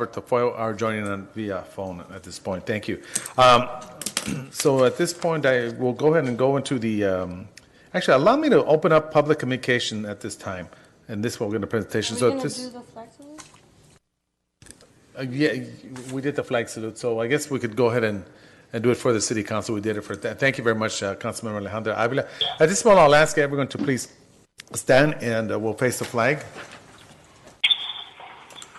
Robert Tafoyo are joining us via phone at this point. Thank you. So at this point, I will go ahead and go into the. Actually, allow me to open up public communication at this time, and this will get a presentation. Are we going to do the flag salute? Yeah, we did the flag salute, so I guess we could go ahead and do it for the city council. We did it for that. Thank you very much, Councilmember Alejandra Avila. At this point, I'll ask everyone to please stand, and we'll face the flag.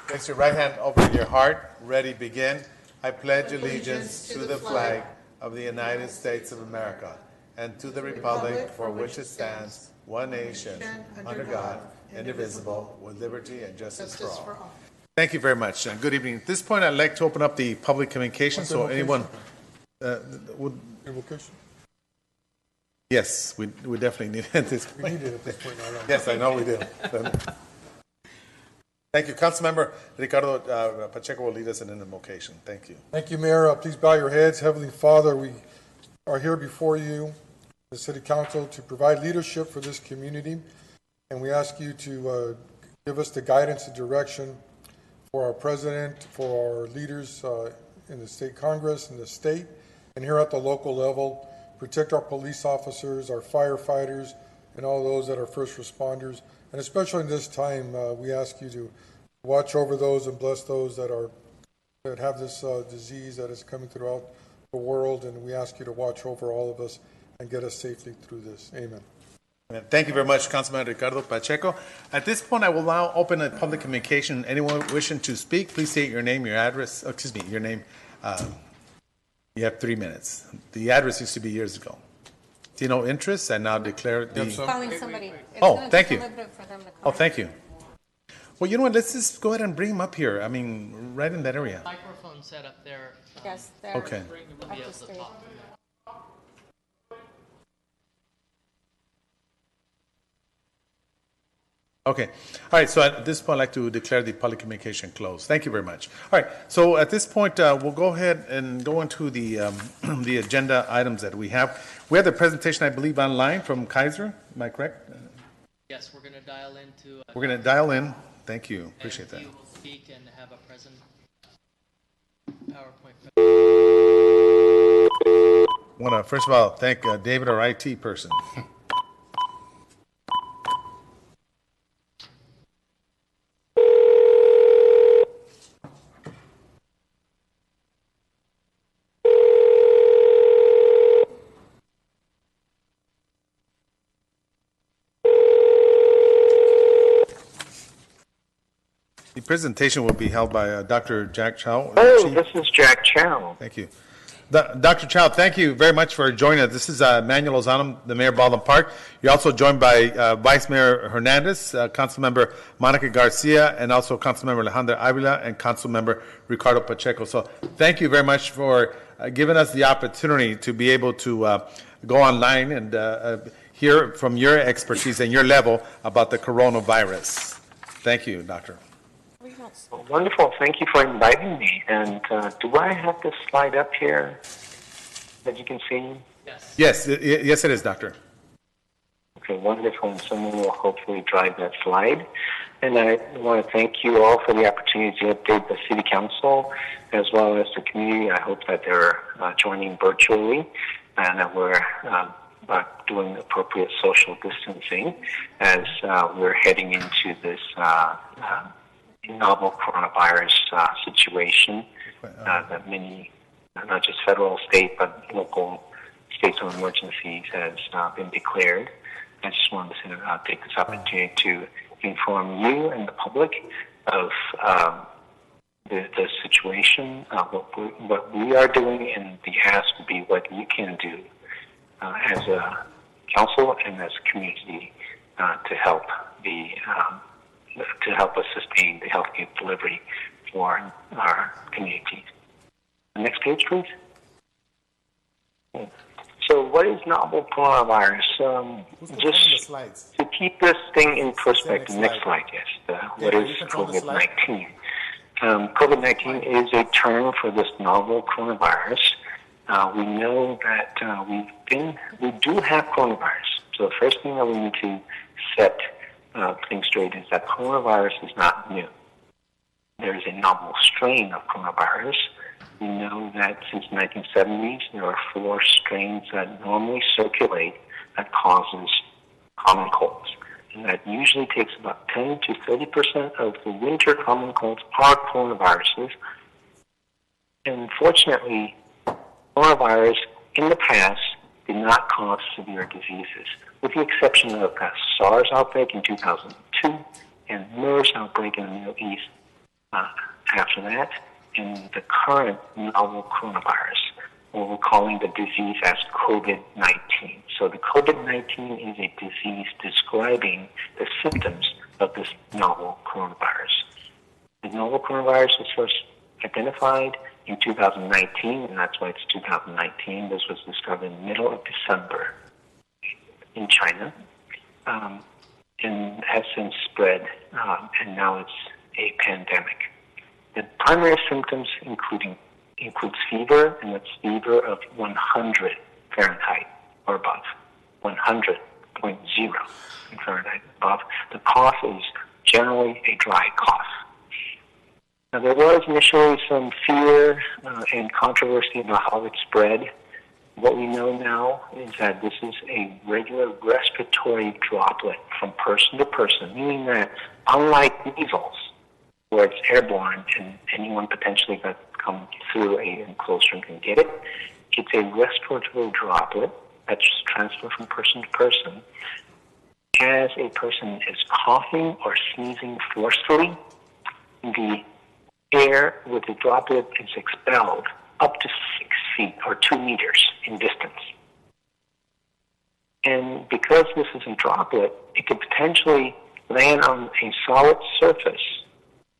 Place your right hand over your heart. Ready, begin. I pledge allegiance to the flag of the United States of America and to the republic for which it stands, one nation, under God, indivisible, with liberty and justice for all. Thank you very much. Good evening. At this point, I'd like to open up the public communication. So anyone would... Invocation? Yes, we definitely need it at this point. We need it at this point. Yes, I know we do. Thank you. Councilmember Ricardo Pacheco will lead us in an invocation. Thank you. Thank you, Mayor. Please bow your heads. Heavenly Father, we are here before you, the City Council, to provide leadership for this community. And we ask you to give us the guidance and direction for our president, for our leaders in the state Congress, in the state, and here at the local level. Protect our police officers, our firefighters, and all those that are first responders. And especially in this time, we ask you to watch over those and bless those that have this disease that is coming throughout the world. And we ask you to watch over all of us and get us safely through this. Amen. Thank you very much, Councilman Ricardo Pacheco. At this point, I will now open a public communication. Anyone wishing to speak, please state your name, your address. Your name. You have 3 minutes. The address used to be years ago. See no interest, I now declare the... Calling somebody. Thank you. Oh, thank you. Well, you know what? Let's just go ahead and bring him up here. I mean, right in that area. Microphone set up there. Yes, there. Okay. Okay. All right. So at this point, I'd like to declare the public communication closed. Thank you very much. All right. So at this point, we'll go ahead and go into the the agenda items that we have. We have the presentation, I believe, online from Kaiser. Am I correct? Yes, we're going to dial into. We're going to dial in. Thank you. Appreciate that. You will speak and have a present PowerPoint. I want to first of all thank David, our IT person. The presentation will be held by Dr. Jack Chow. Oh, this is Jack Chow. Thank you. Dr. Chow, thank you very much for joining us. This is Manuel Lozano, the Mayor of Baldwin Park. You're also joined by Vice Mayor Hernandez, Councilmember Monica Garcia, and also Councilmember Alejandra Avila and Councilmember Ricardo Pacheco. So thank you very much for giving us the opportunity to be able to go online and hear from your expertise and your level about the coronavirus. Thank you, Doctor. Well, wonderful. Thank you for inviting me. And do I have this slide up here that you can see? Yes, yes, it is, Doctor. Okay, wonderful. And someone will hopefully drive that slide. And I want to thank you all for the opportunity to update the City Council as well as the community. I hope that they're joining virtually and that we're doing appropriate social distancing as we're heading into this novel coronavirus situation that many, not just federal, state, but local states of emergencies has been declared. I just wanted to take this opportunity to inform you and the public of the situation, what we are doing, and the ask will be what you can do as a council and as a community to help us sustain the healthcare delivery for our communities. Next page, please. So what is novel coronavirus? Just to keep this thing in perspective, next slide, yes. What is COVID-19? COVID-19 is a term for this novel coronavirus. We know that we do have coronavirus. So the first thing that we need to set things straight is that coronavirus is not new. there is a novel strain of coronavirus. We know that since the 1970s, there are 4 strains that normally circulate that causes common colds. And that usually takes about 10 to 30% of the winter common colds are coronaviruses. And fortunately, coronavirus in the past did not cause severe diseases, with the exception of a SARS outbreak in 2002 and MERS outbreak in the Middle East after that, and the current novel coronavirus, what we're calling the disease as COVID-19. So the COVID-19 is a disease describing the symptoms of this novel coronavirus. The novel coronavirus was first identified in 2019, and that's why it's 2019. This was discovered in the middle of December in China, and has since spread, and now it's a pandemic. The primary symptoms includes fever, and that's fever of 100 Fahrenheit or above, 100.0 in Fahrenheit above. The cough is generally a dry cough. Now, there was initially some fear and controversy about how it spread. What we know now is that this is a regular respiratory droplet from person to person, meaning that unlike measles, where it's airborne and anyone potentially that come through an enclosed room can get it, it's a respiratory droplet that's transferred from person to person. As a person is coughing or sneezing forcefully, the air with the droplet is expelled up to 6 feet or 2 meters in distance. And because this is a droplet, it could potentially land on a solid surface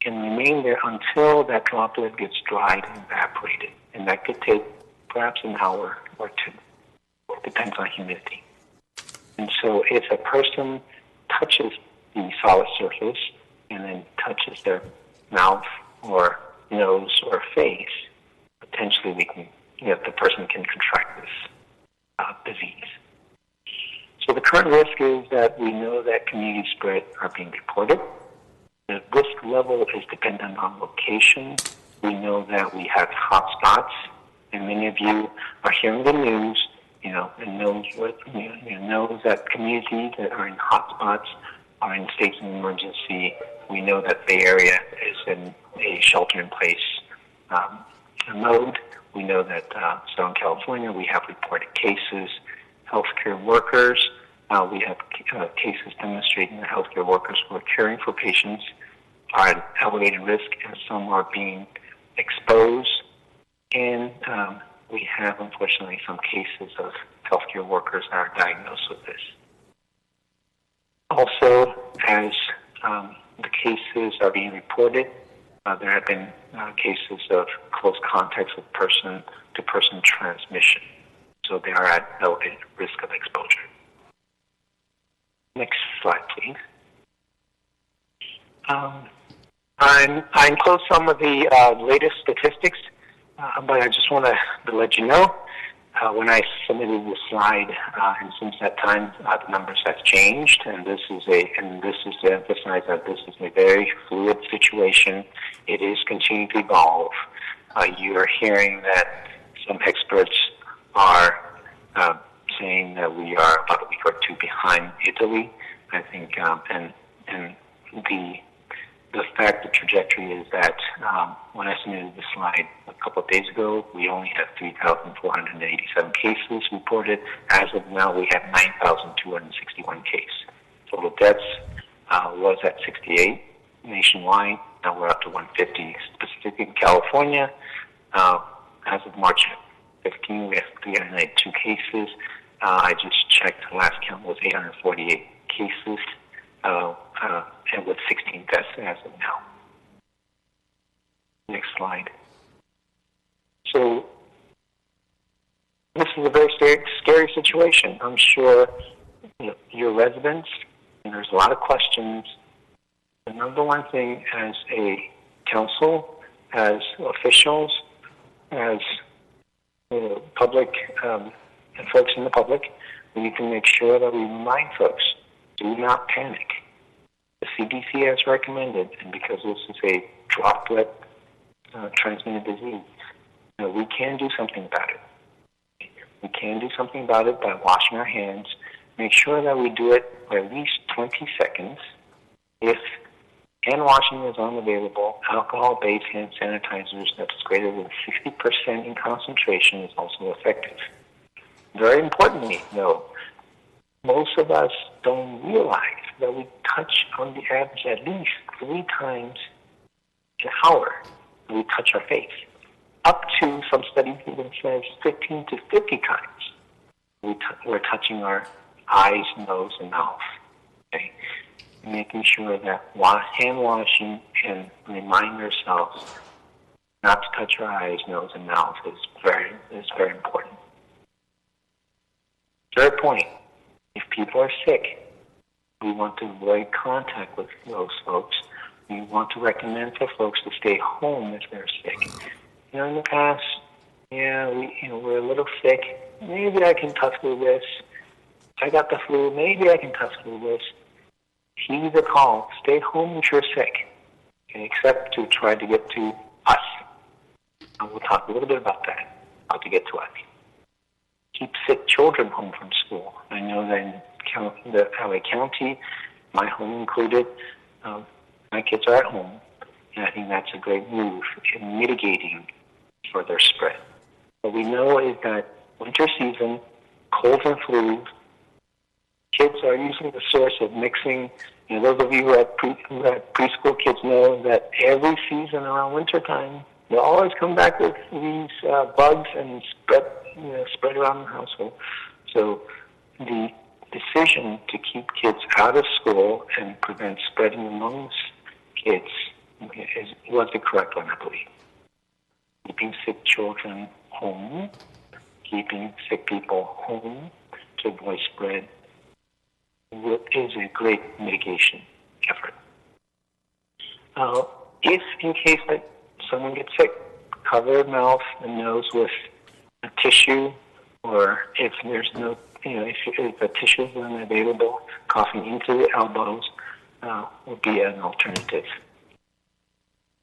and remain there until that droplet gets dried and evaporated. And that could take perhaps an hour or 2. It depends on humidity. And so if a person touches the solid surface and then touches their mouth or nose or face, potentially the person can contract this disease. So the current risk is that we know that community spread are being reported. The risk level is dependent on location. We know that we have hotspots, and many of you are hearing the news, and knows that communities that are in hotspots are in states of emergency. We know that Bay Area is in a shelter-in-place mode. We know that Southern California, we have reported cases. Healthcare workers, we have cases demonstrating that healthcare workers who are caring for patients are at elevated risk, and some are being exposed. And we have, unfortunately, some cases of healthcare workers that are diagnosed with this. Also, as the cases are being reported, there have been cases of close contacts with person-to-person transmission. So they are at elevated risk of exposure. Next slide, please. I enclosed some of the latest statistics, but I just want to let you know when I submitted the slide, and since that time, the numbers have changed, and this is to emphasize that this is a very fluid situation. It is continuing to evolve. You are hearing that some experts are saying that we are about a week or 2 behind Italy. I think, and the fact, the trajectory is that when I submitted the slide a couple of days ago, we only have 3,487 cases reported. As of now, we have 9,261 cases. Total deaths was at 68 nationwide. Now we're up to 150, specifically in California. As of March 15, we have 392 cases. I just checked, the last count was 848 cases, and with 16 deaths as of now. Next slide. So this is a very scary situation. I'm sure your residents, and there's a lot of questions. The number one thing as a council, as officials, as public and folks in the public, we need to make sure that we remind folks, do not panic. The CDC has recommended, and because this is a droplet transmitted disease. We can do something about it. We can do something about it by washing our hands. Make sure that we do it for at least 20 seconds. If hand washing is unavailable, alcohol-based hand sanitizers that's greater than 60% in concentration is also effective. Very importantly, though, most of us don't realize that we touch on the average at least 3 times an hour when we touch our face. Up to, some studies even says, 15 to 50 times we're touching our eyes, nose, and mouth. Okay? Making sure that hand washing and remind ourselves not to touch our eyes, nose, and mouth is very important. Third point, if people are sick, we want to avoid contact with those folks. We want to recommend for folks to stay home if they're sick. In the past, we're a little sick. Maybe I can tussle this. I got the flu. Maybe I can tussle this. Heed the call. Stay home if you're sick, except to try to get to us. And we'll talk a little bit about that, how to get to us. Keep sick children home from school. I know that in the LA County, my home included, my kids are at home, and I think that's a great move in mitigating further spread. What we know is that winter season, colds and flus, kids are usually the source of mixing. Those of you who have preschool kids know that every season around wintertime, they always come back with these bugs and spread around the household. So the decision to keep kids out of school and prevent spreading amongst kids was the correct one, I believe. Keeping sick children home, keeping sick people home to avoid spread is a great mitigation effort. If in case that someone gets sick, cover their mouth and nose with a tissue, or if there's no, if a tissue is unavailable, coughing into the elbows would be an alternative.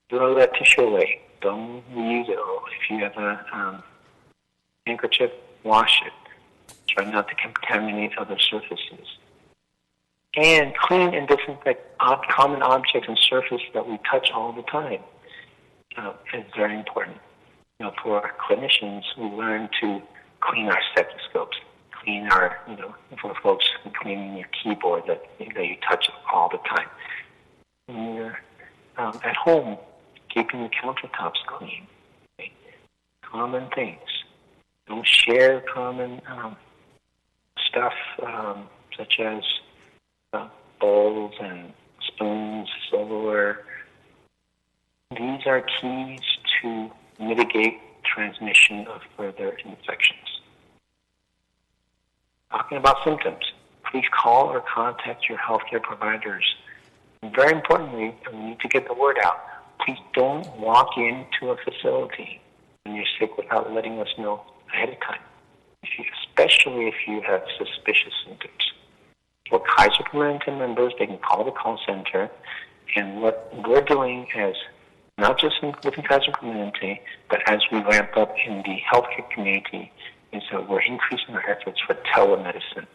Throw that tissue away. Don't use it. Or if you have a handkerchief, wash it. Try not to contaminate other surfaces. And clean and disinfect common objects and surfaces that we touch all the time. Is very important. For our clinicians, we learn to clean our stethoscopes, clean our, for folks, cleaning your keyboard that you touch all the time. When you're at home, keeping the countertops clean. Okay? Common things. Don't share common stuff such as bowls and spoons, silverware. These are keys to mitigate transmission of further infections. Talking about symptoms, please call or contact your healthcare providers. And very importantly, we need to get the word out. Please don't walk into a facility when you're sick without letting us know ahead of time, especially if you have suspicious symptoms. For Kaiser Permanente members, they can call the call center, and what we're doing is not just within Kaiser Permanente, but as we ramp up in the healthcare community, is that we're increasing our efforts for telemedicine,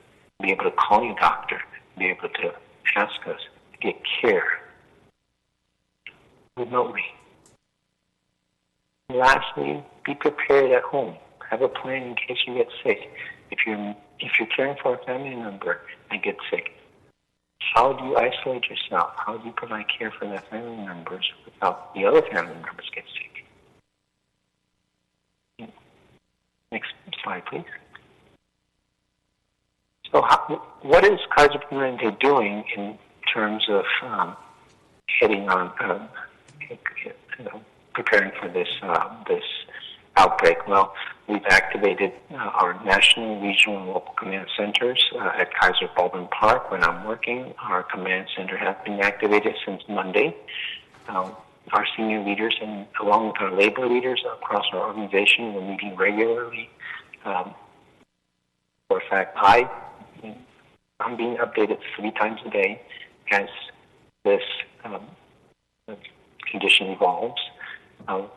be able to call your doctor, be able to ask us to get care remotely. Lastly, be prepared at home. Have a plan in case you get sick. If you're caring for a family member and get sick, how do you isolate yourself? How do you provide care for that family members without the other family members get sick? Next slide, please. So what is Kaiser Permanente doing in terms of heading on, preparing for this outbreak? Well, we've activated our national, regional, and local command centers at Kaiser Baldwin Park. When I'm working, our command center has been activated since Monday. Our senior leaders, and along with our labor leaders across our organization, we're meeting regularly. For a fact, I'm being updated 3 times a day as this condition evolves.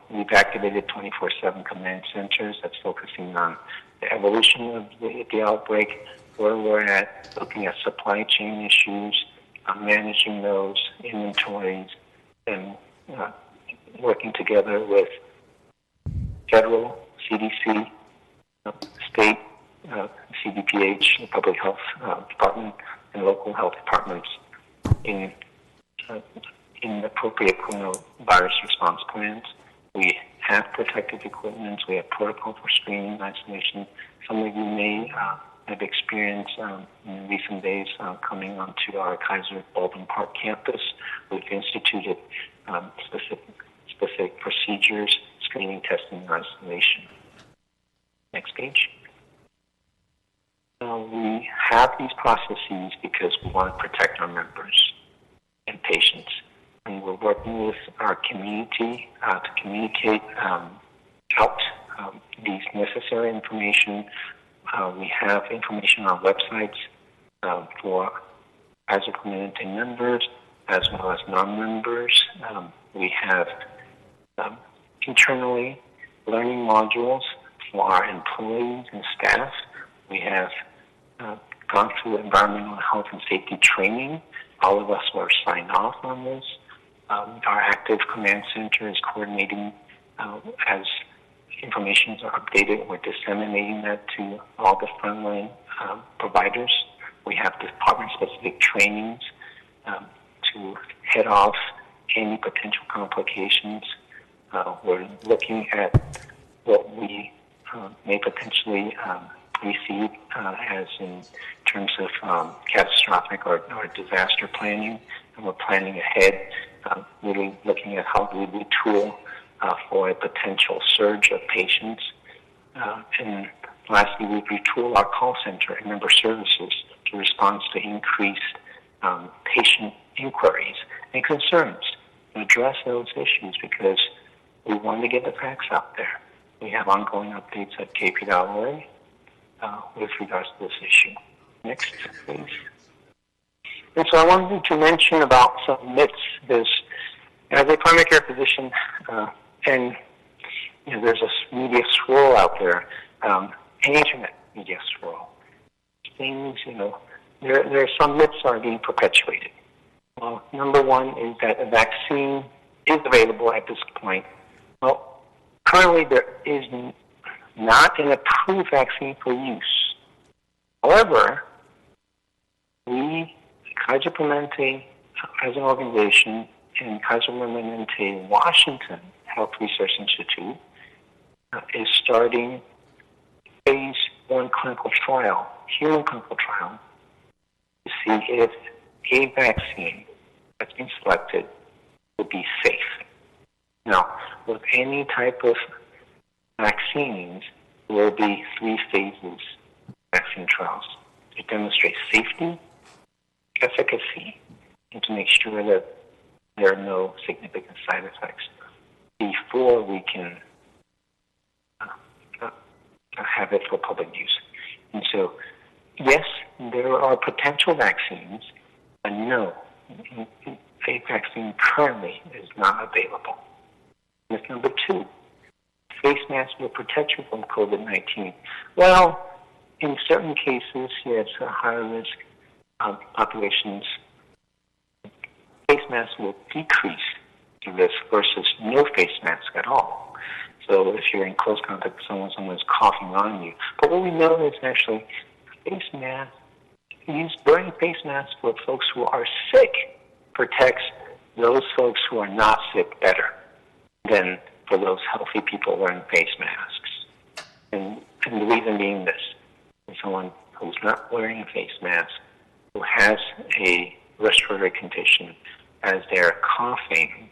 We've activated 24/7 command centers that's focusing on the evolution of the outbreak, where we're at, looking at supply chain issues, managing those inventories, and working together with federal CDC, state CDPH, the Public Health Department, and local health departments in appropriate coronavirus response plans. We have protective equipment. We have protocol for screening, isolation. Some of you may have experienced in recent days coming onto our Kaiser Baldwin Park campus. We've instituted specific procedures, screening, testing, and isolation. Next page. We have these processes because we want to protect our members and patients. And we're working with our community to communicate out these necessary information. We have information on websites for Kaiser Community members as well as non-members. We have internally learning modules for our employees and staff. We have gone through environmental health and safety training. All of us were signed off on this. Our active command center is coordinating as informations are updated. We're disseminating that to all the frontline providers. We have department-specific trainings to head off any potential complications. We're looking at what we may potentially receive as in terms of catastrophic or disaster planning, and we're planning ahead, really looking at how we retool for a potential surge of patients. And lastly, we retool our call center and member services to respond to increased patient inquiries and concerns and address those issues because we want to get the facts out there. We have ongoing updates at kp.org with regards to this issue. Next, please. And so I wanted to mention about some myths. As a primary care physician, and there's a media swirl out there, an internet media swirl. Things, there are some myths are being perpetuated. Well, number one is that a vaccine is available at this point. Well, currently there is not an approved vaccine for use. However, we, Kaiser Permanente as an organization, and Kaiser Permanente Washington Health Research Institute is starting phase 1 clinical trial, human clinical trial, to see if a vaccine that's been selected will be safe. Now, with any type of vaccines, there will be 3 phases vaccine trials to demonstrate safety, efficacy, and to make sure that there are no significant side effects before we can have it for public use. And so, yes, there are potential vaccines, but no, a vaccine currently is not available. Myth number 2, face masks will protect you from COVID-19. Well, in certain cases, yes, higher risk populations, face masks will decrease the risk versus no face mask at all. So if you're in close contact with someone's coughing on you. But what we know is actually wearing face masks for folks who are sick protects those folks who are not sick better than for those healthy people wearing face masks. And the reason being this, is someone who's not wearing a face mask, who has a respiratory condition, as they're coughing,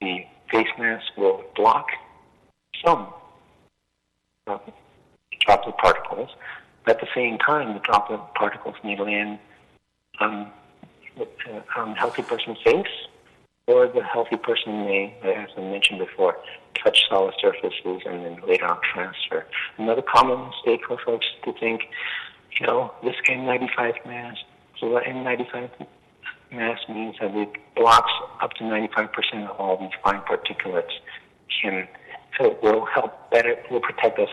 the face mask will block some droplet particles. But at the same time, the droplet particles may land on the healthy person's face, or the healthy person may, as I mentioned before, touch solid surfaces and then later on transfer. Another common mistake for folks to think, this N95 mask, so the N95 mask means that it blocks up to 95% of all these fine particulates. So it will help better, will protect us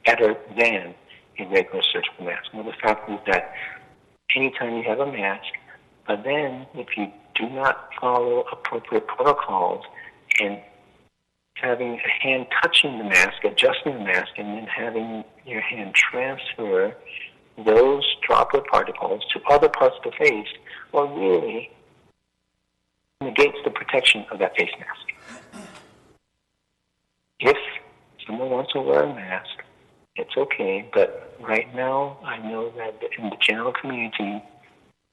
better than a regular surgical mask. Well, the fact is that anytime you have a mask, but then if you do not follow appropriate protocols and having a hand touching the mask, adjusting the mask, and then having your hand transfer those droplet particles to other parts of the face, well, really negates the protection of that face mask. If someone wants to wear a mask, it's okay, but right now I know that in the general community,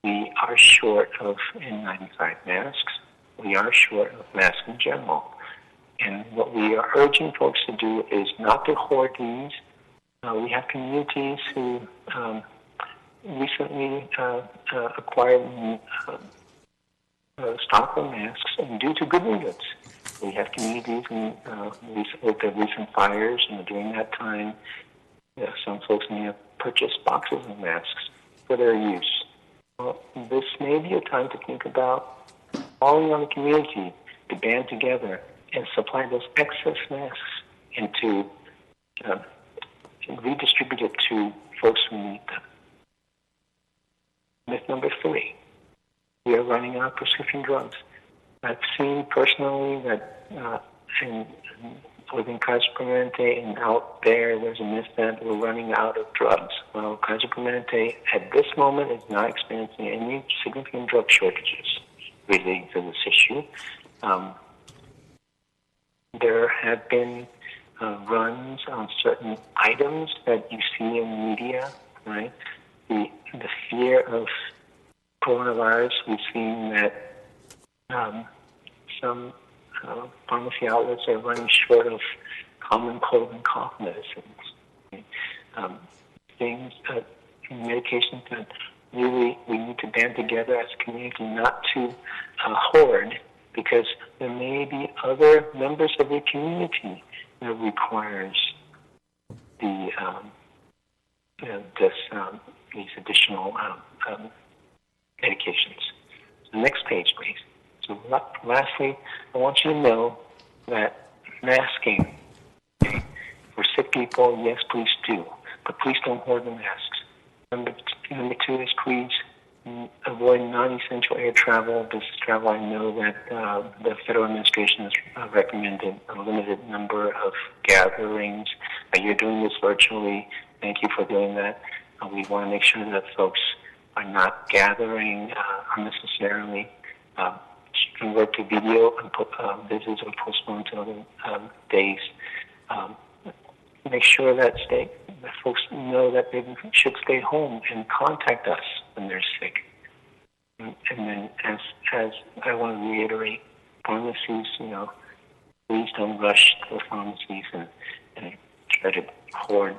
we are short of N95 masks. We are short of masks in general. And what we are urging folks to do is not to hoard these. We have communities who recently acquired stock of masks and due to good reasons. We have communities with the recent fires, and during that time, some folks may have purchased boxes of masks for their use. Well, this may be a time to think about calling on the community to band together and supply those excess masks and to redistribute it to folks who need them. Myth number 3, we are running out of prescription drugs. I've seen personally that within Kaiser Permanente and out there's a myth that we're running out of drugs. Well, Kaiser Permanente at this moment is not experiencing any significant drug shortages relating to this issue. There have been runs on certain items that you see in media, right? The fear of coronavirus, we've seen that some pharmacy outlets are running short of common cold and cough medicines. Things, medications that really we need to band together as a community not to hoard, because there may be other members of the community that requires these additional medications. So next page, please. So lastly, I want you to know that masking, okay, for sick people, yes, please do, but please don't hoard the masks. Number 2 is please avoid non-essential air travel. Business travel, I know that the federal administration has recommended a limited number of gatherings. You're doing this virtually. Thank you for doing that. We want to make sure that folks are not gathering unnecessarily. Convert to video and put visits and postpone to other days. Make sure that folks know that they should stay home and contact us when they're sick. And then, as I want to reiterate, pharmacies, please don't rush to the pharmacies and try to hoard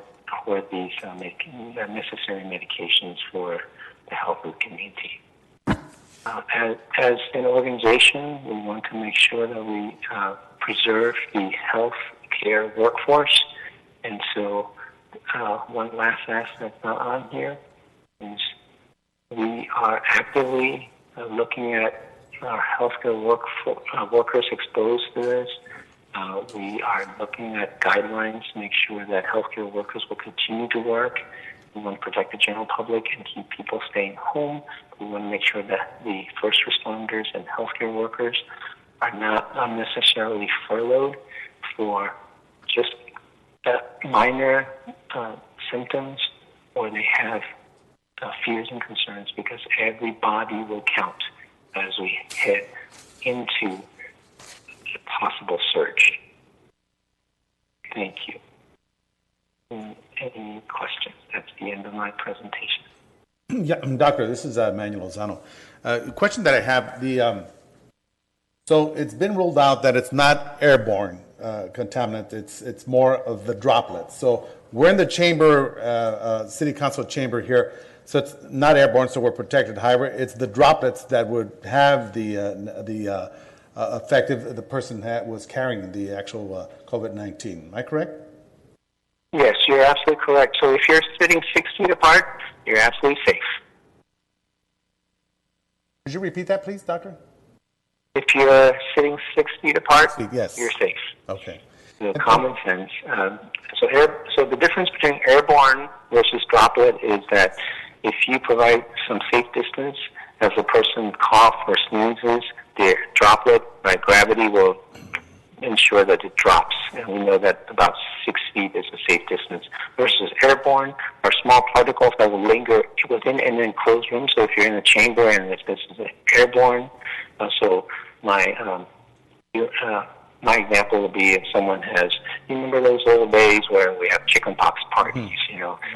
these necessary medications for the health of the community. As an organization, we want to make sure that we preserve the health care workforce. And so one last aspect that's not on here is we are actively looking at our healthcare workers exposed to this. We are looking at guidelines to make sure that healthcare workers will continue to work. We want to protect the general public and keep people staying home. We want to make sure that the first responders and healthcare workers are not unnecessarily furloughed for just minor symptoms, or they have fears and concerns, because every body will count as we head into a possible surge. Thank you. Any questions? That's the end of my presentation. Yeah, Doctor, this is Manuel Lozano. Question that I have, so it's been ruled out that it's not airborne contaminant, it's more of the droplets. So we're in the chamber, City Council chamber here, so it's not airborne, so we're protected. However, it's the droplets that would have the effect if the person was carrying the actual COVID-19. Am I correct? Yes, you're absolutely correct. So if you're sitting 6 feet apart, you're absolutely safe. Could you repeat that, please, Doctor? If you're sitting 6 feet apart, Yes. you're safe. Okay. Common sense. So the difference between airborne versus droplet is that if you provide some safe distance, as a person coughs or sneezes, the droplet by gravity will ensure that it drops. And we know that about 6 feet is a safe distance. Versus airborne are small particles that will linger within an enclosed room. So if you're in a chamber and if this is airborne, so my example would be if someone has, you remember those old days where we have chickenpox parties,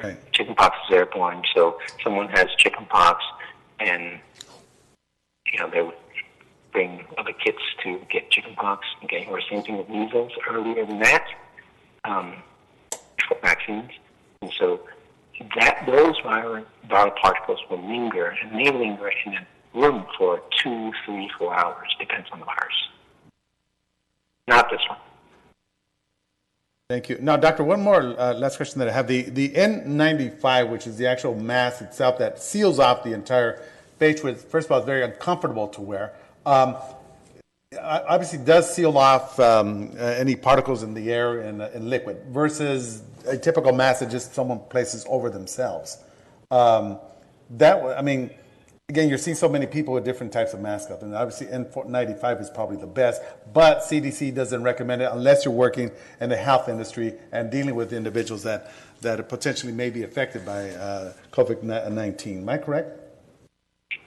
Right. Chickenpox is airborne, so someone has chickenpox and, they would bring other kids to get chickenpox, okay, or same thing with measles earlier than that, for vaccines. And so those viral particles will linger, and they linger in a room for 2, 3, 4 hours, depends on the virus. Not this one. Thank you. Now, Doctor, one more last question that I have. The N95, which is the actual mask itself that seals off the entire face, which, first of all, is very uncomfortable to wear. Obviously does seal off any particles in the air and liquid versus a typical mask that just someone places over themselves. Again, you're seeing so many people with different types of masks up, and obviously N95 is probably the best, but CDC doesn't recommend it unless you're working in the health industry and dealing with individuals that potentially may be affected by COVID-19. Am I correct?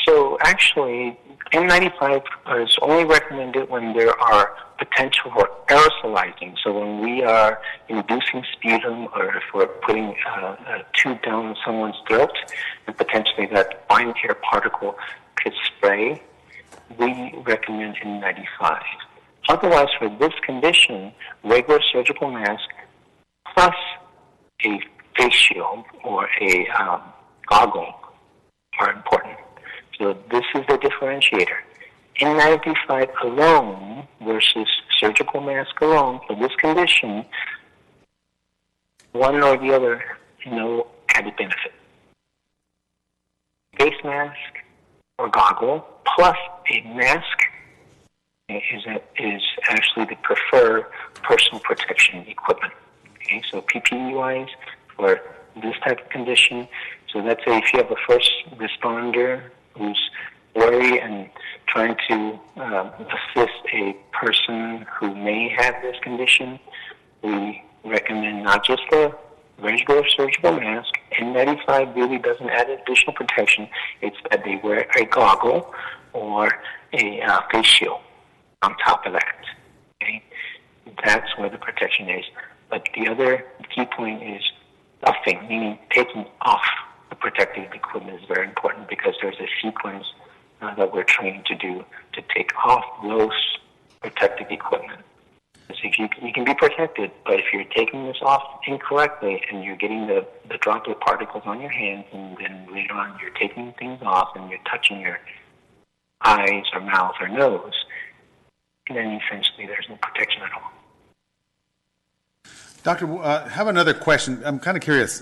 So actually, N95 is only recommended when there are potential for aerosolizing. So when we are inducing sputum or if we're putting a tube down someone's throat and potentially that fine hair particle could spray, we recommend N95. Otherwise, for this condition, regular surgical mask plus a face shield or a goggle are important. So this is the differentiator. N95 alone versus surgical mask alone for this condition, one or the other, no added benefit. Face mask or goggle plus a mask is actually the preferred personal protection equipment. Okay, so PPE-wise for this type of condition, so let's say if you have a first responder who's worried and trying to assist a person who may have this condition, we recommend not just a regular surgical mask. N95 really doesn't add additional protection. It's that they wear a goggle or a face shield on top of that. Okay? That's where the protection is. But the other key point is doffing, meaning taking off the protective equipment is very important because there's a sequence that we're trained to do to take off those protective equipment. So you can be protected, but if you're taking this off incorrectly and you're getting the droplet particles on your hands and then later on you're taking things off and you're touching your eyes or mouth or nose, then essentially there's no protection at all. Doctor, I have another question. I'm kind of curious.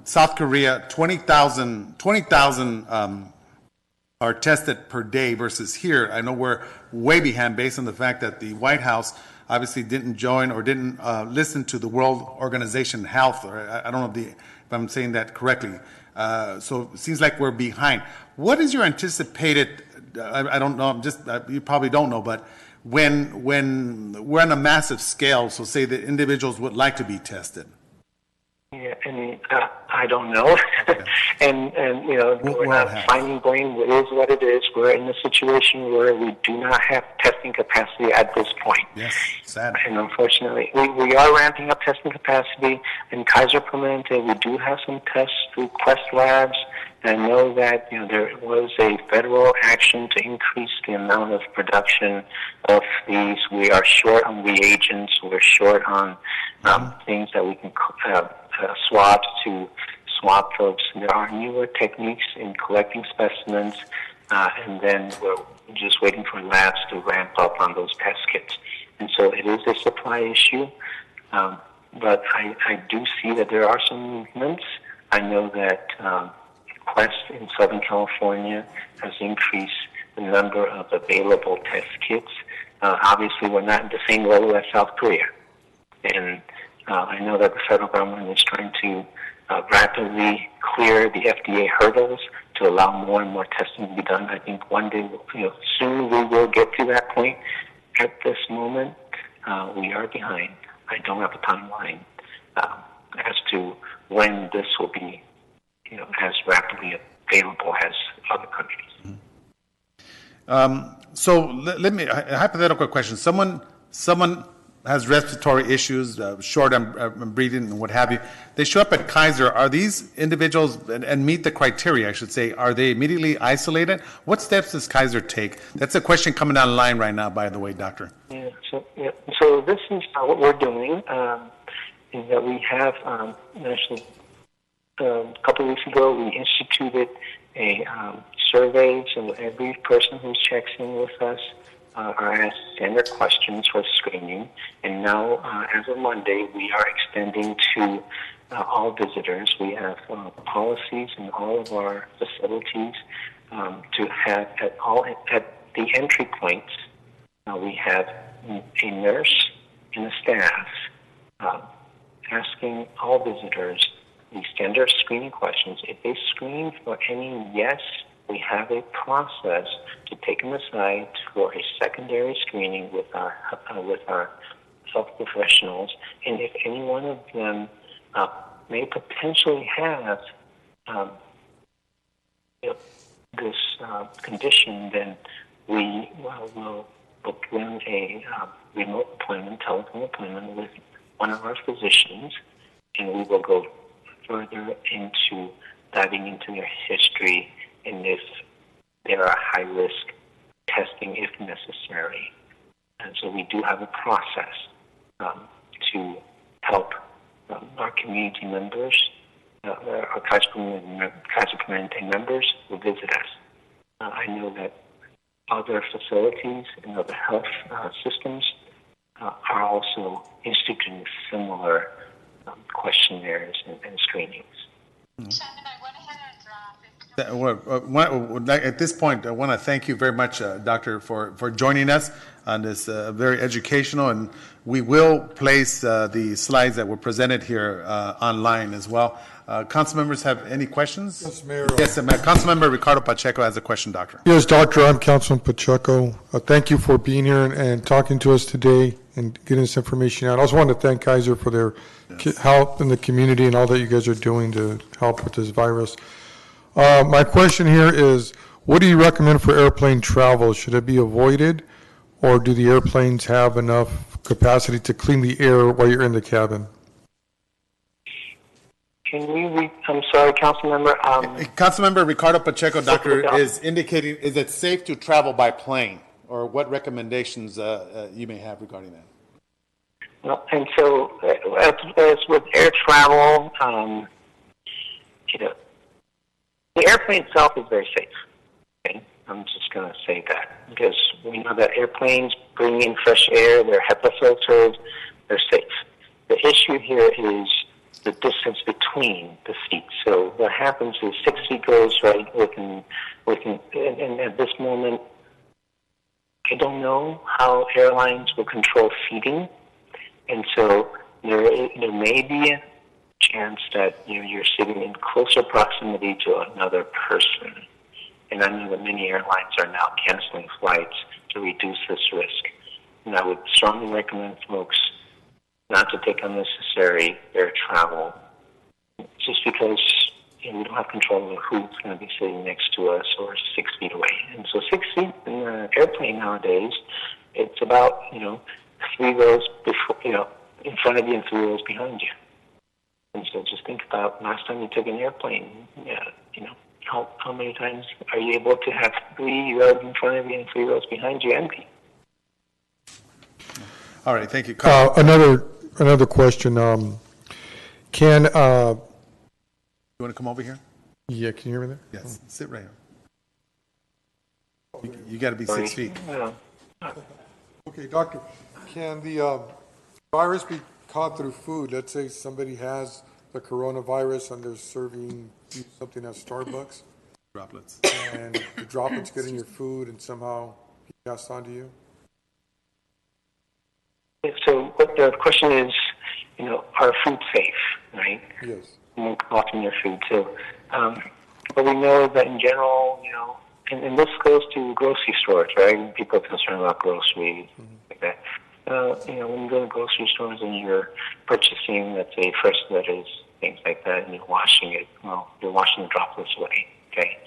South Korea, 20,000 are tested per day versus here. I know we're way behind based on the fact that the White House obviously didn't join or didn't listen to the World Organization Health, or I don't know if I'm saying that correctly. So it seems like we're behind. What is your anticipated, I don't know, you probably don't know, but when we're on a massive scale, so say that individuals would like to be tested? Yeah, and I don't know. Okay. and we're not finding blame. It is what it is. We're in a situation where we do not have testing capacity at this point. Yes, sad. And unfortunately, we are ramping up testing capacity. In Kaiser Permanente, we do have some tests through Quest Labs. And I know that there was a federal action to increase the amount of production of these. We are short on reagents. We're short on things that we can swab to swab folks. There are newer techniques in collecting specimens, and then we're just waiting for labs to ramp up on those test kits. And so it is a supply issue, but I do see that there are some movements. I know that request in Southern California has increased the number of available test kits. Obviously, we're not at the same level as South Korea. And I know that the federal government is trying to rapidly clear the FDA hurdles to allow more and more testing to be done. I think one day, soon we will get to that point. At this moment, we are behind. I don't have a timeline as to when this will be, as rapidly available as other countries. So let me, a hypothetical question. Someone has respiratory issues, short on breathing and what have you. They show up at Kaiser. Are these individuals, and meet the criteria, I should say, are they immediately isolated? What steps does Kaiser take? That's a question coming online right now, by the way, Doctor. So this is what we're doing, is that we have, actually, a couple of weeks ago, we instituted a survey, so every person who checks in with us are asked standard questions for screening. And now, as of Monday, we are extending to all visitors. We have policies in all of our facilities to have at the entry points. We have a nurse and a staff asking all visitors these standard screening questions. If they screen for any yes, we have a process to take them aside for a secondary screening with our health professionals. And if any one of them may potentially have this condition, then we will book them a remote appointment, telephone appointment with one of our physicians, and we will go further into diving into their history and if there are high-risk testing if necessary. And so we do have a process to help our community members, our Kaiser community members who visit us. I know that other facilities and other health systems are also instituting similar questionnaires and screenings. At this point, I want to thank you very much, Doctor, for joining us on this very educational, and we will place the slides that were presented here online as well. Council members have any questions? Yes, Mayor. Yes, Councilmember Ricardo Pacheco has a question, Doctor. Yes, Doctor, I'm Councilman Pacheco. Thank you for being here and talking to us today and getting this information out. I also want to thank Kaiser for their help in the community and all that you guys are doing to help with this virus. My question here is, what do you recommend for airplane travel? Should it be avoided, or do the airplanes have enough capacity to clean the air while you're in the cabin? Can you I'm sorry, Councilmember. Councilmember Ricardo Pacheco, Doctor, is indicating, is it safe to travel by plane, or what recommendations you may have regarding that? Well, and so, as with air travel, the airplane itself is very safe. Okay? I'm just going to say that because we know that airplanes bring in fresh air, they're HEPA filtered, they're safe. The issue here is the distance between the seats. So what happens is 6 feet goes right within, and at this moment, I don't know how airlines will control seating, and so there may be a chance that you're sitting in closer proximity to another person. And I know that many airlines are now canceling flights to reduce this risk. And I would strongly recommend folks not to take unnecessary air travel just because we don't have control over who's going to be sitting next to us or 6 feet away. And so 6 feet in an airplane nowadays, it's about 3 rows before, in front of you and 3 rows behind you. And so just think about last time you took an airplane, how many times are you able to have 3 rows in front of you and 3 rows behind you empty? All right, thank you. Another question. Can you want to come over here? Yeah, can you hear me there? Yes, sit right here. You got to be 6 feet. Okay, Doctor, can the virus be caught through food? Let's say somebody has the coronavirus and they're serving something at Starbucks. Droplets. and the droplets get in your food and somehow passed on to you? So what the question is, are food safe, right? Yes. Often your food. So, but we know that in general, and this goes to grocery stores, right? When people are concerned about groceries, like that. When you go to grocery stores and you're purchasing, let's say, fresh lettuce, things like that, and you're washing it, you're washing the droplets away, okay?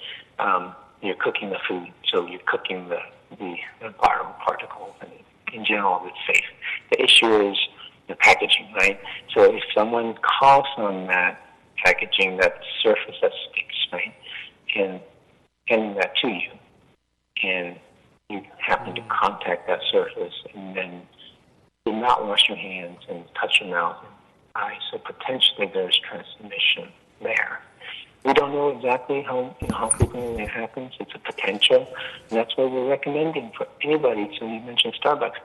You're cooking the food, so you're cooking the viral particles, and in general, it's safe. The issue is the packaging, right? So if someone coughs on that packaging, that surface that sticks, right, and handing that to you, and you happen to contact that surface, and then do not wash your hands and touch your mouth and eyes, so potentially there's transmission there. We don't know exactly how frequently it happens. It's a potential, and that's what we're recommending for anybody. So you mentioned Starbucks.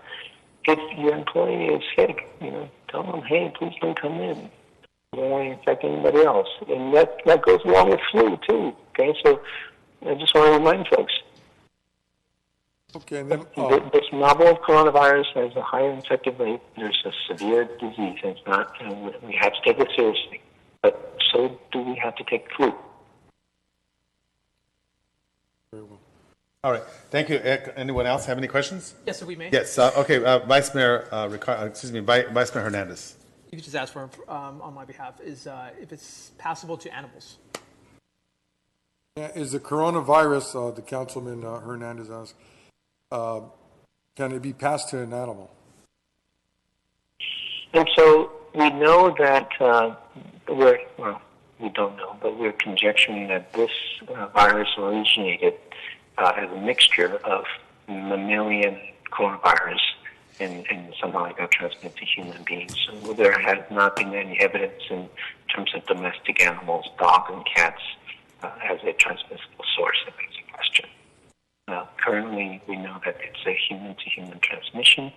If your employee is sick, tell them, hey, please don't come in. You don't want to infect anybody else. And that goes along with flu, too. Okay, so I just want to remind folks. Okay, and then This novel coronavirus has a higher infective rate. There's a severe disease, and it's not, and we have to take it seriously. But so do we have to take flu. very well. All right. Thank you. Anyone else have any questions? Yes, if we may. Yes. Okay. Vice Mayor Vice Mayor Hernandez. You could just ask for on my behalf is if it's passable to animals. Yeah, is the coronavirus, the Councilman Hernandez asked, can it be passed to an animal? And so we know that we don't know, but we're conjecturing that this virus originated as a mixture of mammalian coronavirus and somehow it got transmitted to human beings. So there has not been any evidence in terms of domestic animals, dogs and cats, as a transmissible source, if that's a question. Currently, we know that it's a human-to-human transmission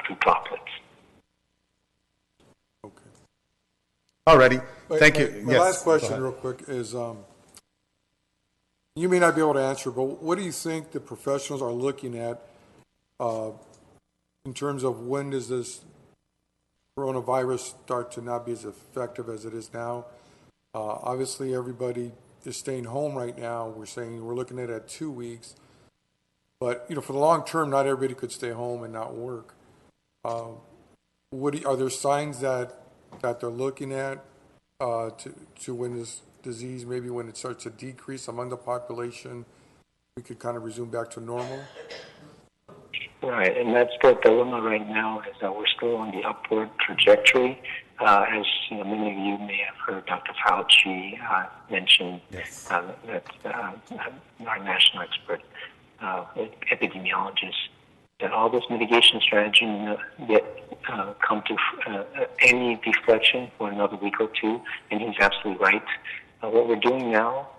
through droplets. Okay. All righty. Thank you. My Yes. last Go question, ahead. real quick, is you may not be able to answer, but what do you think the professionals are looking at in terms of when does this coronavirus start to not be as effective as it is now? Obviously, everybody is staying home right now. We're looking at 2 weeks. But, for the long term, not everybody could stay home and not work. Are there signs that they're looking at to when this disease, maybe when it starts to decrease among the population, we could kind of resume back to normal? Right, and that's the dilemma right now is that we're still on the upward trajectory. As many of you may have heard Dr. Fauci mention Yes. that our national expert, epidemiologist, that all this mitigation strategy yet come to any deflection for another week or two, and he's absolutely right. What we're doing now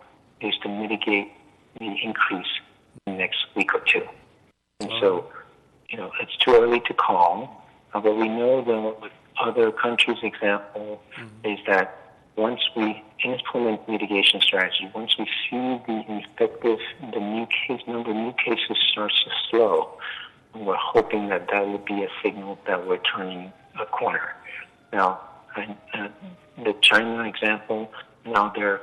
is to mitigate the increase in the next week or two. And so, it's too early to call, but we know that with other countries' example is that once we implement mitigation strategy, once we see the new cases starts to slow, we're hoping that would be a signal that we're turning a corner. Now, the China example, now they're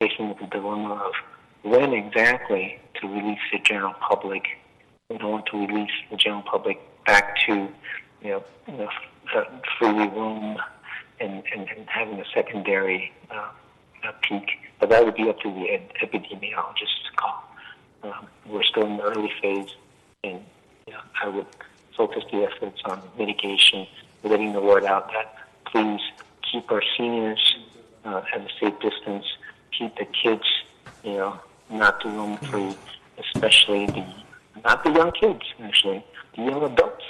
facing the dilemma of when exactly to release the general public. We don't want to release the general public back to, free roam and having a secondary peak. But that would be up to the epidemiologists to call. We're still in the early phase, and I would focus the efforts on mitigation, letting the word out that please keep our seniors at a safe distance, keep the kids, not too roam free, especially not the young kids, actually, the young adults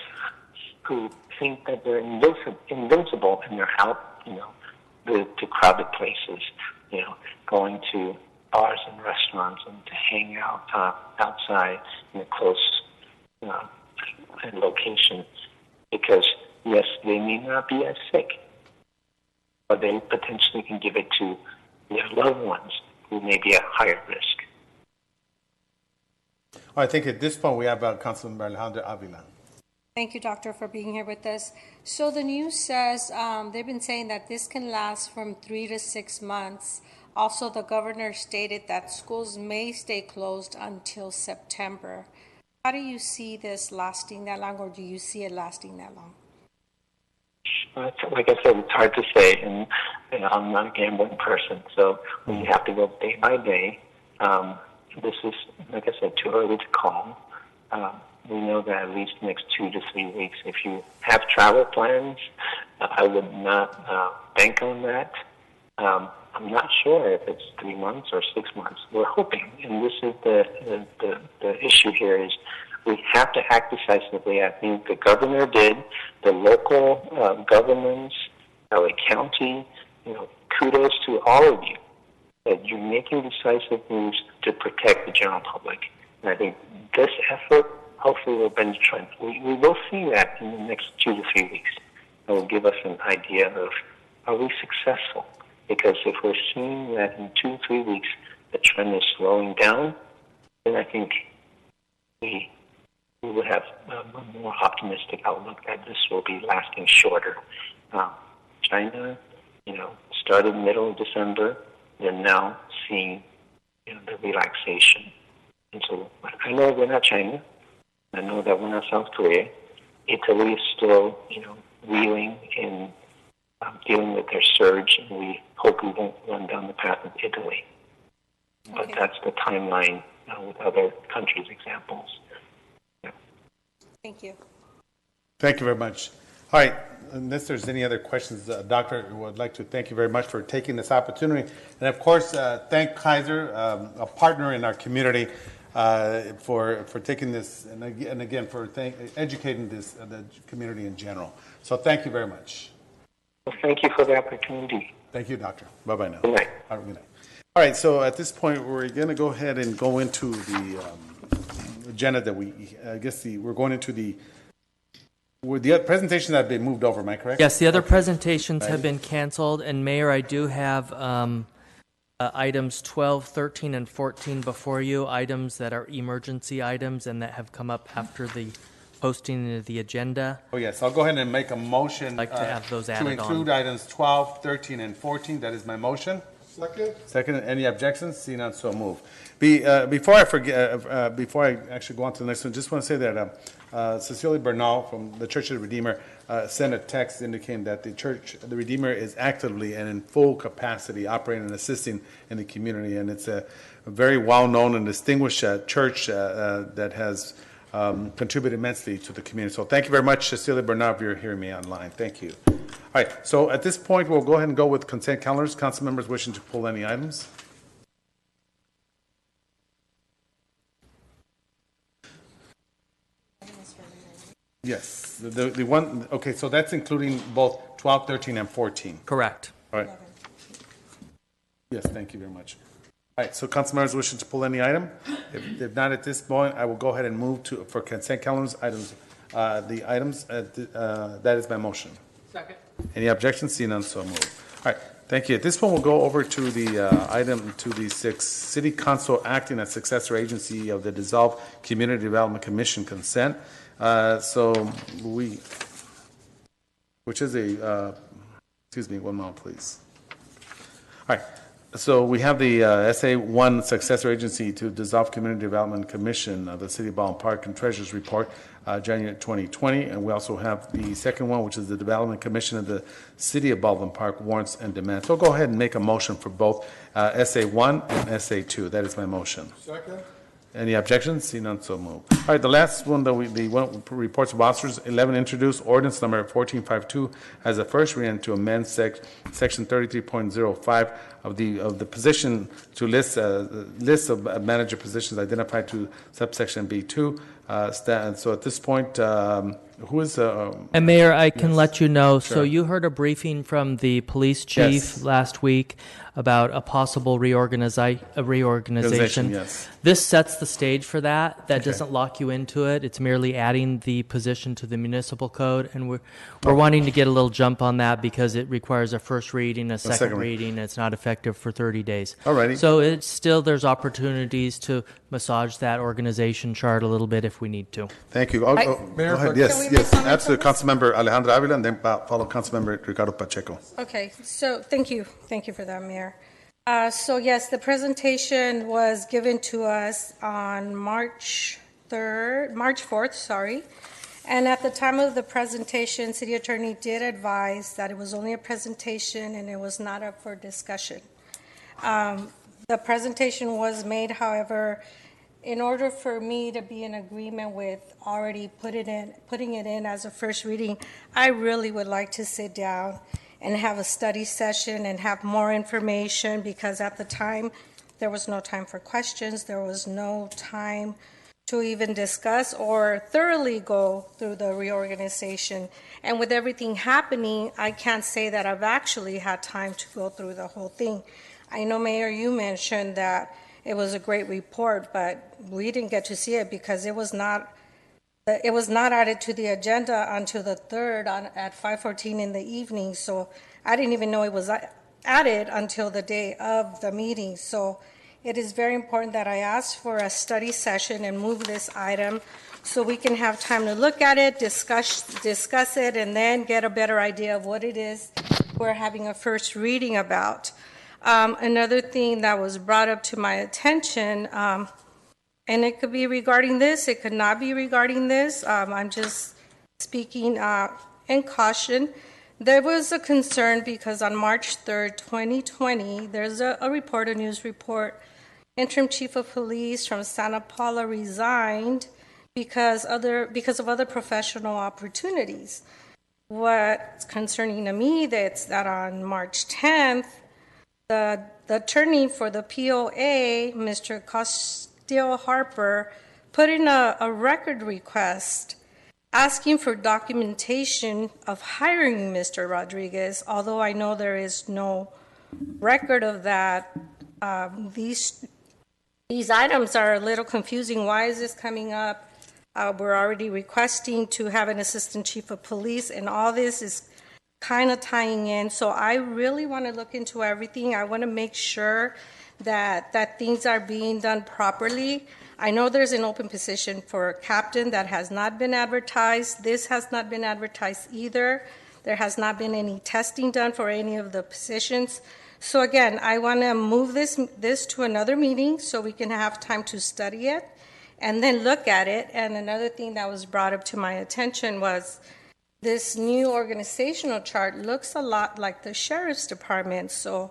who think that they're invincible and they're out, to crowded places, going to bars and restaurants and to hang out outside in a close location. Because, yes, they may not be as sick, but they potentially can give it to their loved ones who may be at higher risk. I think at this point we have Councilmember Alejandra Avila. Thank you, Doctor, for being here with us. So the news says they've been saying that this can last from 3 to 6 months. Also, the governor stated that schools may stay closed until September. How do you see this lasting that long, or do you see it lasting that long? Like I said, it's hard to say, and I'm not a gambling person, so we have to go day by day. This is, like I said, too early to call. We know that at least the next 2 to 3 weeks, if you have travel plans, I would not bank on that. I'm not sure if it's 3 months or 6 months. We're hoping, and this is the issue here is we have to act decisively. I think the governor did, the local governments, LA County, kudos to all of you that you're making decisive moves to protect the general public. And I think this effort hopefully will bend the trend. We will see that in the next 2 to 3 weeks. It will give us an idea of, are we successful? Because if we're seeing that in 2 to 3 weeks, the trend is slowing down, then I think we would have a more optimistic outlook that this will be lasting shorter. China, started middle of December. They're now seeing the relaxation. And so I know we're not China. I know that we're not South Korea. Italy is still, reeling in dealing with their surge, and we hope we won't run down the path of Italy. But Okay. that's the timeline with other countries' examples. Thank you. Thank you very much. All right, unless there's any other questions, Doctor, I would like to thank you very much for taking this opportunity. And of course, thank Kaiser, a partner in our community, for taking this, and again, for educating the community in general. So thank you very much. Well, thank you for the opportunity. Thank you, Doctor. Bye-bye now. Good night. All right, good night. All right, so at this point, we're going to go ahead and go into the agenda that we're going into the presentations that have been moved over, am I correct? Yes, the other Okay. presentations have Right. been canceled, and Mayor, I do have items 12, 13, and 14 before you, items that are emergency items and that have come up after the posting of the agenda. Oh, yes, I'll go ahead and make a motion. I'd like to have those to added include on. items 12, 13, and 14. That is my motion. Second? Second, any objections? See none, so move. Before I forget, before I actually go on to the next one, just want to say that Cecilia Bernal from the Church of the Redeemer sent a text indicating that the Church of the Redeemer is actively and in full capacity operating and assisting in the community, and it's a very well-known and distinguished church that has contributed immensely to the community. So thank you very much, Cecilia Bernal, if you're hearing me online. Thank you. All right, so at this point, we'll go ahead and go with consent calendars. Council members wishing to pull any items? Yes, the one, okay, so that's including both 12, 13, and 14. Correct. All right. Yes, thank you very much. All right, so council members wishing to pull any item? If not at this point, I will go ahead and move for consent calendars, that is my motion. Second. Any objections? See none, so moved. All right, thank you. At this point, we'll go over to the item 6, City Council acting as successor agency of the dissolved Community Development Commission consent. Which is excuse me, 1 moment, please. All right. So we have the SA1 successor agency to dissolve Community Development Commission of the City of Baldwin Park and Treasurer's Report, January 2020. And we also have the second one, which is the Development Commission of the City of Baldwin Park warrants and demands. So I'll go ahead and make a motion for both SA1 and SA2. That is my motion. Second? Any objections? See none, so moved. All right, the last one, reports of officers, 11 introduced, ordinance number 1452 as a first reading to amend section 33.05 of the position to list of manager positions identified to subsection B2. So at this point, who is? And Mayor, I can Yes. let you know, Sure. so you heard a briefing from the police chief Yes. last week. about a possible reorganization. Yes. This sets the stage for that. That doesn't lock you into it. It's merely adding the position to the municipal code, and we're wanting to get a little jump on that because it requires a first reading, a second reading, and it's not effective for 30 days. Alrighty. So it's still, there's opportunities to massage that organization chart a little bit if we need to. Thank you. Mayor, Go ahead. can Yes, we yes, make comments absolutely. on Councilmember Alejandra Avila, and then follow Councilmember Ricardo Pacheco. Okay, so thank you for that, Mayor. So yes, the presentation was given to us on March 4th, sorry. And at the time of the presentation, City Attorney did advise that it was only a presentation and it was not up for discussion. The presentation was made, however, in order for me to be in agreement with already putting it in as a first reading, I really would like to sit down and have a study session and have more information, because at the time, there was no time for questions, there was no time to even discuss or thoroughly go through the reorganization. And with everything happening, I can't say that I've actually had time to go through the whole thing. I know, Mayor, you mentioned that it was a great report, but we didn't get to see it because it was not added to the agenda until the 3rd at 5:14 in the evening. So I didn't even know it was added until the day of the meeting. So it is very important that I ask for a study session and move this item so we can have time to look at it, discuss it, and then get a better idea of what it is we're having a first reading about. Another thing that was brought up to my attention, and it could be regarding this, it could not be regarding this. I'm just speaking in caution. There was a concern because on March 3rd, 2020, there's a report, a news report. Interim Chief of Police from Santa Paula resigned because of other professional opportunities. What's concerning to me that's that on March 10th, the attorney for the POA, Mr. Castillo Harper, put in a record request asking for documentation of hiring Mr. Rodriguez, although I know there is no record of that. These items are a little confusing. Why is this coming up? We're already requesting to have an assistant chief of police, and all this is kind of tying in. So I really want to look into everything. I want to make sure that things are being done properly. I know there's an open position for a captain that has not been advertised. This has not been advertised either. There has not been any testing done for any of the positions. So again, I want to move this to another meeting so we can have time to study it and then look at it. And another thing that was brought up to my attention was this new organizational chart looks a lot like the sheriff's department. So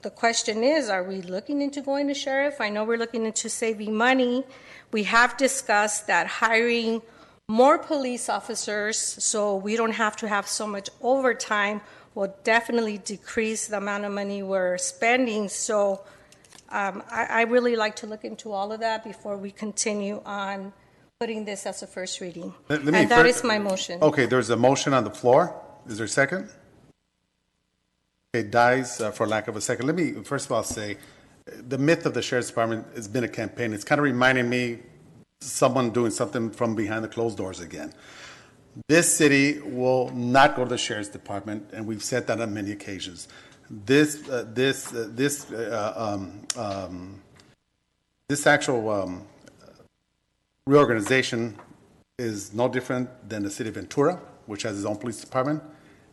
the question is, are we looking into going to sheriff? I know we're looking into saving money. We have discussed that hiring more police officers so we don't have to have so much overtime will definitely decrease the amount of money we're spending. So I really like to look into all of that before we continue on putting this as a first reading. And that is my motion. Okay, there's a motion on the floor. Is there a second? It dies for lack of a second. Let me first of all say, the myth of the Sheriff's Department has been a campaign. It's kind of reminding me someone doing something from behind the closed doors again. This city will not go to the Sheriff's Department, and we've said that on many occasions. This actual reorganization is no different than the city of Ventura, which has its own police department,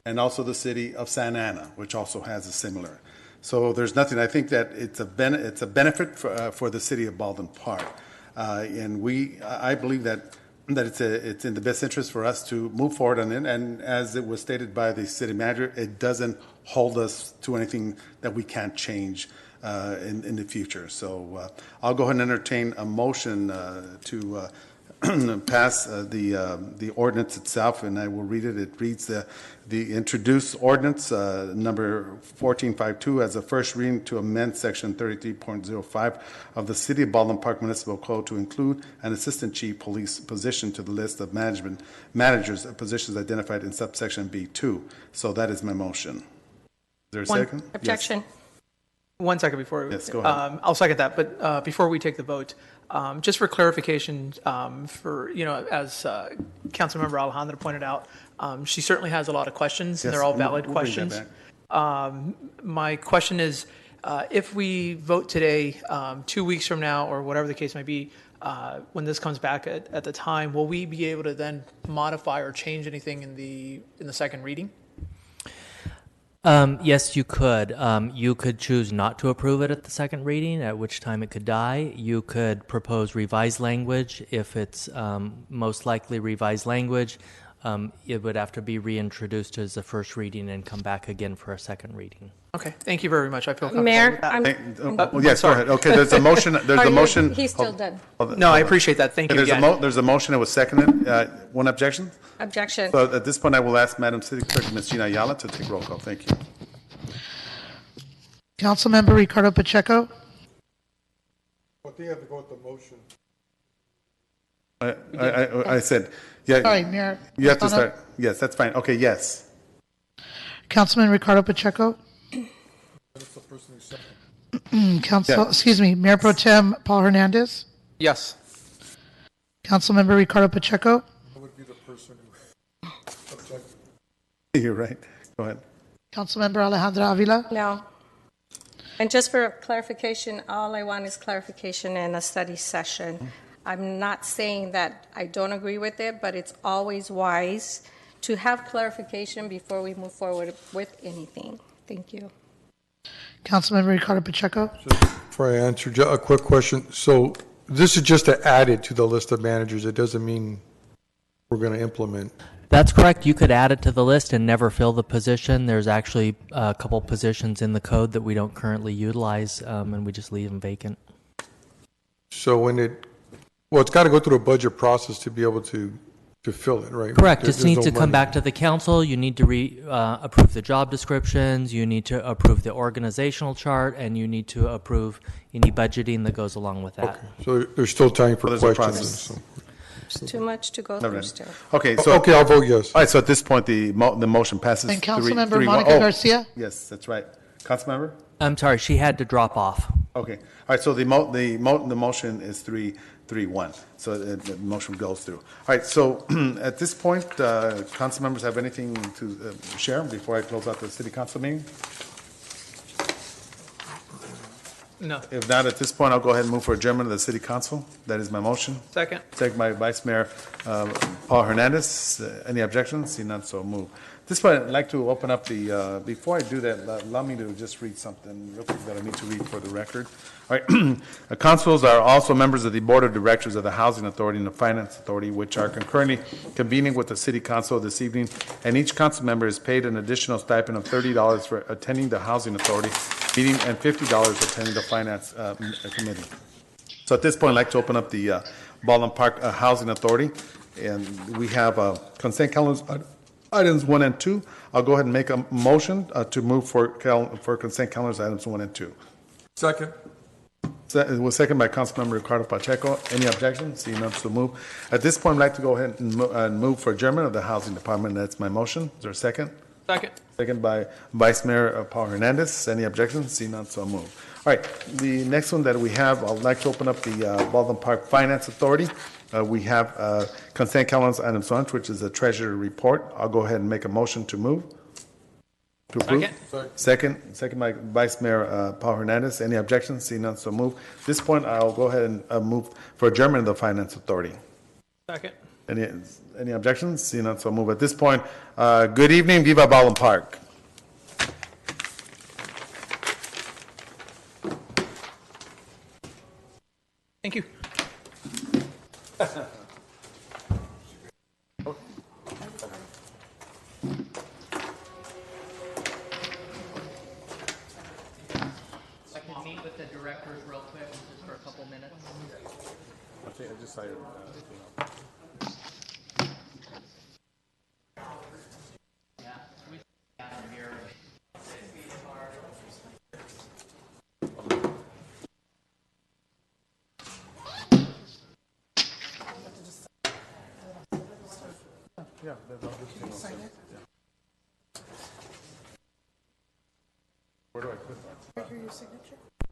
and also the city of Santa Ana, which also has a similar. So there's nothing. I think that it's a benefit for the city of Baldwin Park, and I believe that it's in the best interest for us to move forward on it. And as it was stated by the city manager, it doesn't hold us to anything that we can't change in the future. So I'll go ahead and entertain a motion to pass the ordinance itself, and I will read it. It reads the introduced ordinance number 1452 as a first reading to amend section 33.05 of the City of Baldwin Park Municipal Code to include an assistant chief police position to the list of managers of positions identified in subsection B2. So that is my motion. there a One second? Yes. Objection. 1 second before. Yes, go ahead. I'll second that, but before we take the vote, just for clarification, for, as Councilmember Alejandra pointed out, she certainly has a lot of questions, and Yes, they're all we'll- valid we'll bring that questions. back. My question is, if we vote today, 2 weeks from now, or whatever the case may be, when this comes back at the time, will we be able to then modify or change anything in the second reading? Yes, you could. You could choose not to approve it at the second reading, at which time it could die. You could propose revised language. If it's most likely revised language, it would have to be reintroduced as a first reading and come back again for a second reading. Okay, thank you very much. I feel comfortable Mayor, with that. I'm, Yes, go ahead. Okay, there's a motion, there's are a you- motion. he's still done. No, I appreciate that. Thank you There's again. there's a motion that was seconded. One objection? Objection. So at this point, I will ask Madam City Clerk, Ms. Gina Ayala, to take roll call. Thank you. Councilmember Ricardo Pacheco, I think you have to go with the motion. I said, yeah. sorry, Mayor. You have to Lozano. start. Yes, that's fine. Okay, yes. Councilman Ricardo Pacheco, That's the person who seconded. Yeah. excuse me, Mayor Pro Tem Paul Hernandez, Yes. Councilmember Ricardo Pacheco, That would be the person who objected. You're right. Go ahead. Councilmember Alejandra Avila, No. And just for clarification, all I want is clarification in a study session. I'm not saying that I don't agree with it, but it's always wise to have clarification before we move forward with anything. Thank you. Councilmember Ricardo Pacheco. Before I answer, a quick question. So this is just to add it to the list of managers. It doesn't mean we're going to implement. That's correct. You could add it to the list and never fill the position. There's actually a couple positions in the code that we don't currently utilize, and we just leave them vacant. So it's got to go through a budget process to be able to fill it, right? Correct. There's It needs no to come money. back to the council. You need to approve the job descriptions. You need to approve the organizational chart, and you need to approve any budgeting that goes along with that. Okay, so there's still time for There's a questions. process. So. It's too much to go through still. Okay, so. Okay, I'll vote yes. All right, so at this point, the motion passes. And 3-1. Councilmember Monica Garcia. Yes, that's right. Councilmember? I'm sorry, she had to drop off. Okay. All right, so the motion is 3-1. So the motion goes through. All right, so at this point, council members have anything to share before I close out the city council meeting? No. If not, at this point, I'll go ahead and move for adjournment of the city council. That is my motion. Second. Second by Vice Mayor Paul Hernandez. Any objections? See none, so move. At this point, I'd like to open up the, before I do that, allow me to just read something real quick that I need to read for the record. All right, councils are also members of the Board of Directors of the Housing Authority and the Finance Authority, which are concurrently convening with the City Council this evening, and each council member is paid an additional stipend of $30 for attending the Housing Authority meeting and $50 attending the Finance Committee. So at this point, I'd like to open up the Baldwin Park Housing Authority, and we have consent calendars, items 1 and 2. I'll go ahead and make a motion to move for consent calendars, items 1 and 2. Second. It was seconded by Councilmember Ricardo Pacheco. Any objections? Seeing none, so move. At this point, I'd like to go ahead and move for adjournment of the Housing Department. That's my motion. Is there a second? Second. Second by Vice Mayor Paul Hernandez. Any objections? Seeing none, so move. All right, the next one that we have, I'd like to open up the Baldwin Park Finance Authority. We have consent calendars items 1, which is the treasury report. I'll go ahead and make a motion to move. To approve? Second by Vice Mayor Paul Hernandez. Any objections? Seeing none, so move. At this point, I'll go ahead and move for adjournment of the Finance Authority. Second. Any objections? Seeing none, so move. At this point, good evening, Viva Baldwin Park. Thank you. I can meet with the directors real quick, just for a couple minutes. I just saw your your signature?